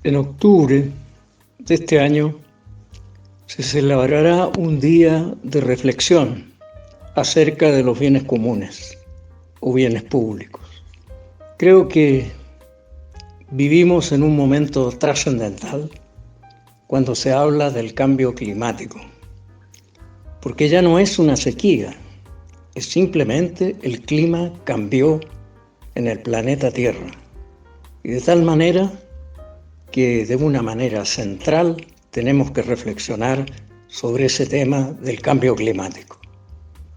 En octubre de este año se celebrará un día de reflexión acerca de los bienes comunes o bienes públicos. Creo que vivimos en un momento trascendental cuando se habla del cambio climático, porque ya no es una sequía, es simplemente el clima cambió en el planeta Tierra, y de tal manera que de una manera central tenemos que reflexionar sobre ese tema del cambio climático.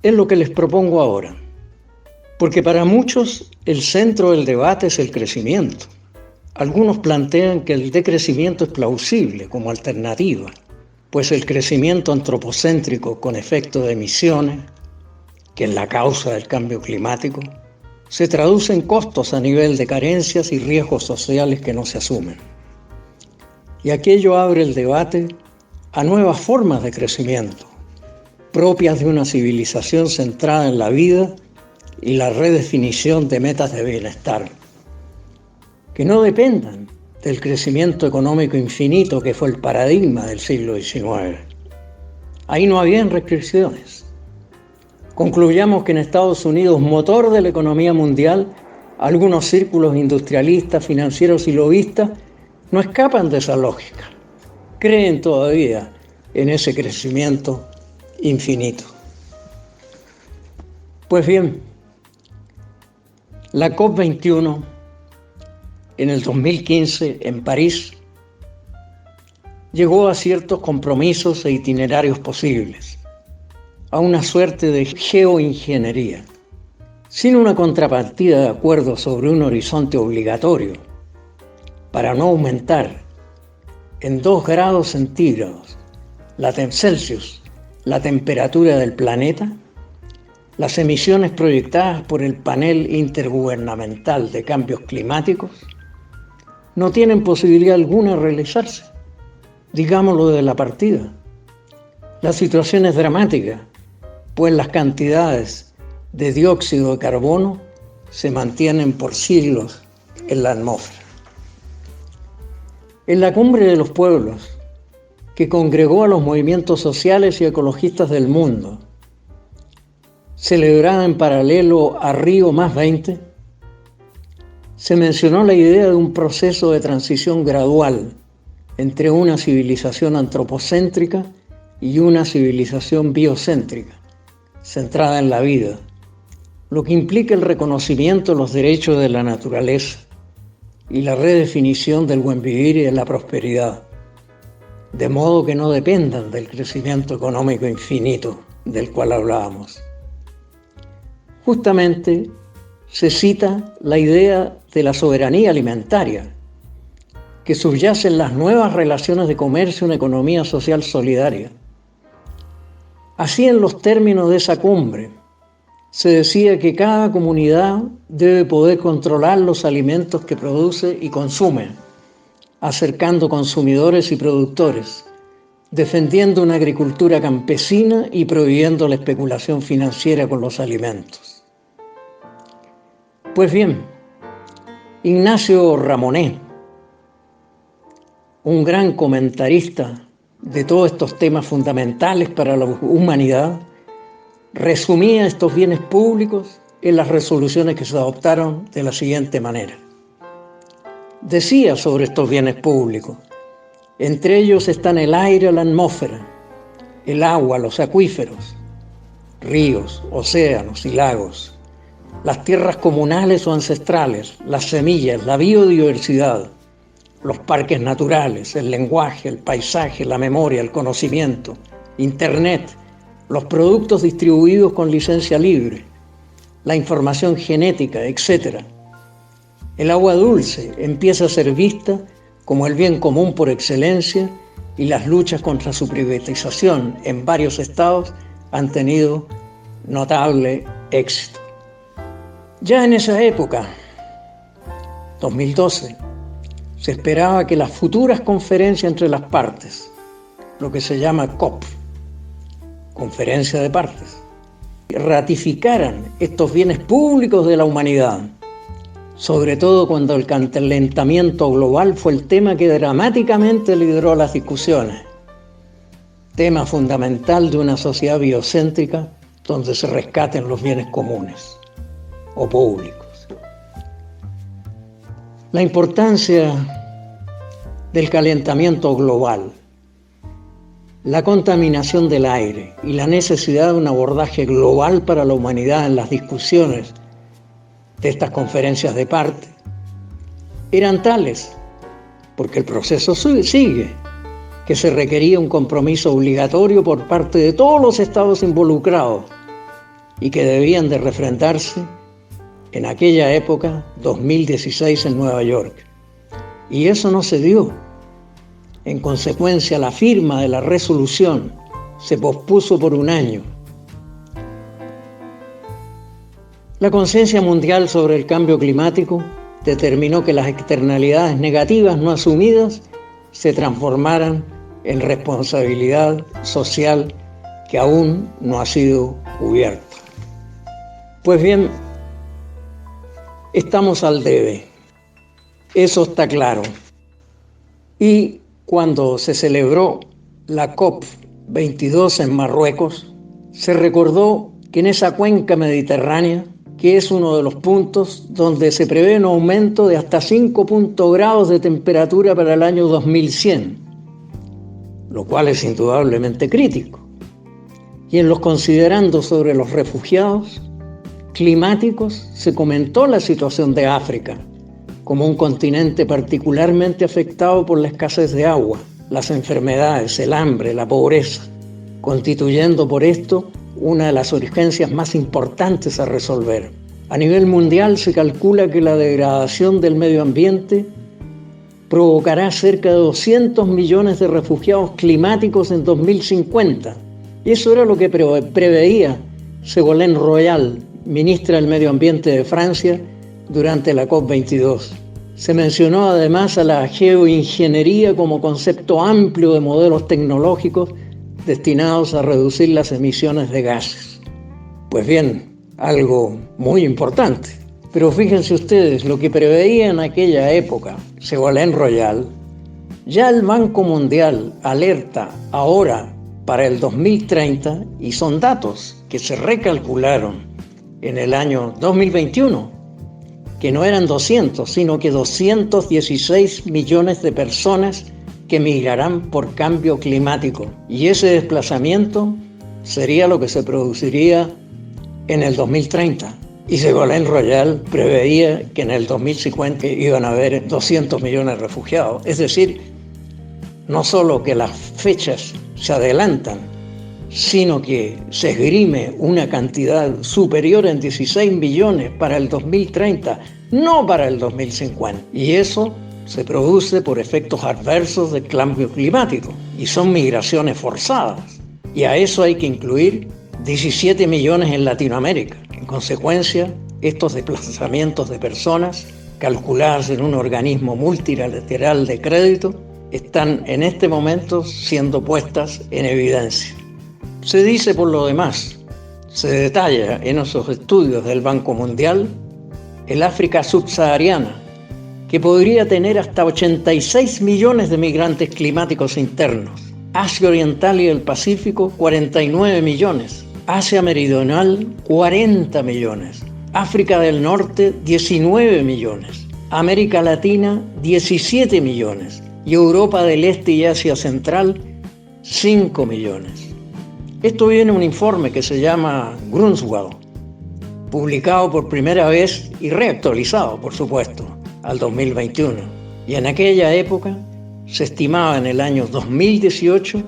Es lo que les propongo ahora, porque para muchos el centro del debate es el crecimiento. Algunos plantean que el decrecimiento es plausible como alternativa, pues el crecimiento antropocéntrico con efecto de emisiones, que es la causa del cambio climático, se traduce en costos a nivel de carencias y riesgos sociales que no se asumen. Y aquello abre el debate a nuevas formas de crecimiento, propias de una civilización centrada en la vida y la redefinición de metas de bienestar, que no dependan del crecimiento económico infinito que fue el paradigma del siglo XIX. Ahí no habían restricciones. Concluyamos que en Estados Unidos, motor de la economía mundial, algunos círculos industrialistas, financieros y lobistas no escapan de esa lógica. Creen todavía en ese crecimiento infinito. Pues bien, la COP21 en el 2015 en París llegó a ciertos compromisos e itinerarios posibles, a una suerte de geoingeniería, sin una contrapartida de acuerdo sobre un horizonte obligatorio para no aumentar en 2 grados centígrados Celsius la temperatura del planeta. Las emisiones proyectadas por el Panel Intergubernamental de Cambios Climáticos no tienen posibilidad alguna de realizarse. Digámoslo de la partida. La situación es dramática, pues las cantidades de dióxido de carbono se mantienen por siglos en la atmósfera. En la Cumbre de los Pueblos, que congregó a los movimientos sociales y ecologistas del mundo, celebrada en paralelo a Río +20, se mencionó la idea de un proceso de transición gradual entre una civilización antropocéntrica y una civilización biocéntrica, centrada en la vida, lo que implica el reconocimiento de los derechos de la naturaleza y la redefinición del buen vivir y de la prosperidad, de modo que no dependan del crecimiento económico infinito del cual hablábamos. Justamente se cita la idea de la soberanía alimentaria, que subyace en las nuevas relaciones de comercio en una economía social solidaria. Así, en los términos de esa cumbre, se decía que cada comunidad debe poder controlar los alimentos que produce y consume, acercando consumidores y productores, defendiendo una agricultura campesina y prohibiendo la especulación financiera con los alimentos. Pues bien, Ignacio Ramonet, un gran comentarista de todos estos temas fundamentales para la humanidad, resumía estos bienes públicos en las resoluciones que se adoptaron de la siguiente manera. Decía sobre estos bienes públicos: entre ellos están el aire, la atmósfera, el agua, los acuíferos, ríos, océanos y lagos, las tierras comunales o ancestrales, las semillas, la biodiversidad, los parques naturales, el lenguaje, el paisaje, la memoria, el conocimiento, Internet, los productos distribuidos con licencia libre, la información genética, etc. El agua dulce empieza a ser vista como el bien común por excelencia y las luchas contra su privatización en varios estados han tenido notable éxito. Ya en esa época, 2012, se esperaba que las futuras conferencias entre las partes, lo que se llama COP, Conferencia de Partes, ratificaran estos bienes públicos de la humanidad sobre todo cuando el calentamiento global fue el tema que dramáticamente lideró las discusiones, tema fundamental de una sociedad biocéntrica donde se rescaten los bienes comunes o públicos. La importancia del calentamiento global, la contaminación del aire y la necesidad de un abordaje global para la humanidad en las discusiones de estas conferencias de parte eran tales, porque el proceso sigue, que se requería un compromiso obligatorio por parte de todos los estados involucrados y que debían de refrendarse en aquella época, 2016, en Nueva York. Y eso no se dio. En consecuencia, la firma de la resolución se pospuso por un año. La conciencia mundial sobre el cambio climático determinó que las externalidades negativas no asumidas se transformaran en responsabilidad social que aún no ha sido cubierta. Pues bien, estamos al debe, eso está claro. Y cuando se celebró la COP22 en Marruecos, se recordó que en esa cuenca mediterránea, que es uno de los puntos donde se prevé un aumento de hasta 5 grados de temperatura para el año 2100, lo cual es indudablemente crítico. Y en los considerandos sobre los refugiados climáticos se comentó la situación de África como un continente particularmente afectado por la escasez de agua, las enfermedades, el hambre, la pobreza, constituyendo por esto una de las urgencias más importantes a resolver. A nivel mundial se calcula que la degradación del medio ambiente provocará cerca de 200 millones de refugiados climáticos en 2050. Eso era lo que preveía Ségolène Royal, ministra del Medio Ambiente de Francia, durante la COP22. Se mencionó además a la geoingeniería como concepto amplio de modelos tecnológicos destinados a reducir las emisiones de gases. Pues bien, algo muy importante. Pero fíjense ustedes, lo que preveía en aquella época Ségolène Royal, ya el Banco Mundial alerta ahora para el 2030, y son datos que se recalcularon en el año 2021, que no eran 200, sino que 216 millones de personas que migrarán por cambio climático. Y ese desplazamiento sería lo que se produciría en el 2030. Y Ségolène Royal preveía que en el 2050 iban a haber 200 millones de refugiados. Es decir, no solo que las fechas se adelantan, sino que se esgrime una cantidad superior en 16 millones para el 2030, no para el 2050. Y eso se produce por efectos adversos del cambio climático, y son migraciones forzadas. Y a eso hay que incluir 17 millones en Latinoamérica. En consecuencia, estos desplazamientos de personas, calculadas en un organismo multilateral de crédito, están en este momento siendo puestas en evidencia. Se dice por lo demás, se detalla en esos estudios del Banco Mundial, el África subsahariana, que podría tener hasta 86 millones de migrantes climáticos internos. Asia Oriental y el Pacífico, 49 millones. Asia Meridional, 40 millones. África del Norte, 19 millones. América Latina, 17 millones. Y Europa del Este y Asia Central, 5 millones. Esto viene en un informe que se llama Grunswald, publicado por primera vez y reactualizado, por supuesto, al 2021. Y en aquella época se estimaba en el año 2018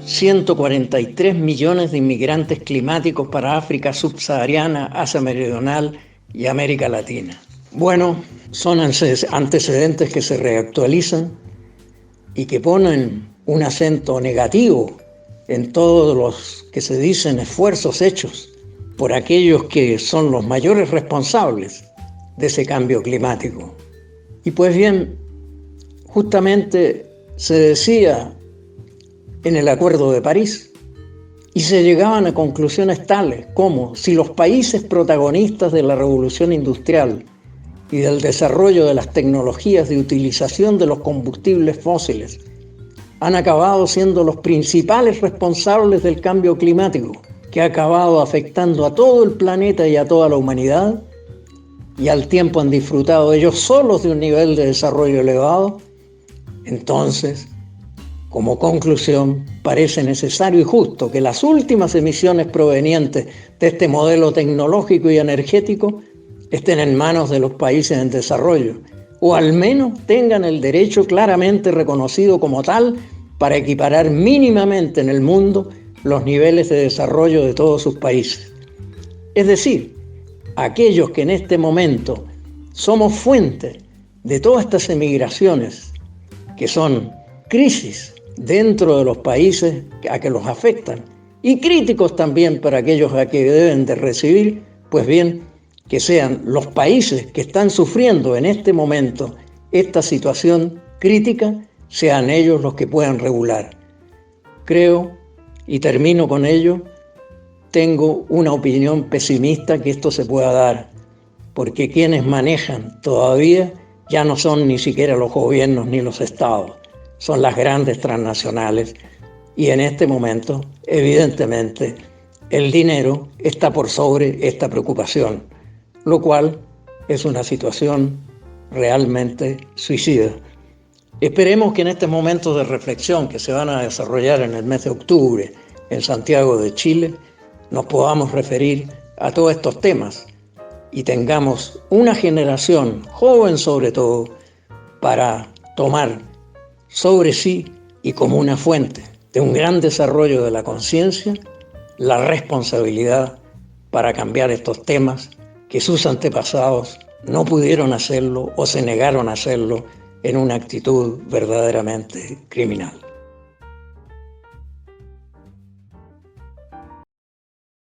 143 millones de inmigrantes climáticos para África subsahariana, Asia Meridional y América Latina. Bueno, son antecedentes que se reactualizan y que ponen un acento negativo en todos los que se dicen esfuerzos hechos por aquellos que son los mayores responsables de ese cambio climático. Y pues bien, justamente se decía en el Acuerdo de París, y se llegaban a conclusiones tales como si los países protagonistas de la revolución industrial y del desarrollo de las tecnologías de utilización de los combustibles fósiles han acabado siendo los principales responsables del cambio climático, que ha acabado afectando a todo el planeta y a toda la humanidad, y al tiempo han disfrutado ellos solos de un nivel de desarrollo elevado, entonces, como conclusión, parece necesario y justo que las últimas emisiones provenientes de este modelo tecnológico y energético estén en manos de los países en desarrollo, o al menos tengan el derecho claramente reconocido como tal para equiparar mínimamente en el mundo los niveles de desarrollo de todos sus países. Es decir, aquellos que en este momento somos fuente de todas estas emigraciones, que son crisis dentro de los países a que los afectan, y críticos también para aquellos a que deben de recibir, pues bien, que sean los países que están sufriendo en este momento esta situación crítica, sean ellos los que puedan regular. Creo, y termino con ello, tengo una opinión pesimista que esto se pueda dar, porque quienes manejan todavía ya no son ni siquiera los gobiernos ni los estados, son las grandes transnacionales, y en este momento, evidentemente, el dinero está por sobre esta preocupación, lo cual es una situación realmente suicida. Esperemos que en estos momentos de reflexión que se van a desarrollar en el mes de octubre en Santiago de Chile, nos podamos referir a todos estos temas y tengamos una generación, joven sobre todo, para tomar sobre sí y como una fuente de un gran desarrollo de la conciencia, la responsabilidad para cambiar estos temas que sus antepasados no pudieron hacerlo o se negaron a hacerlo en una actitud verdaderamente criminal.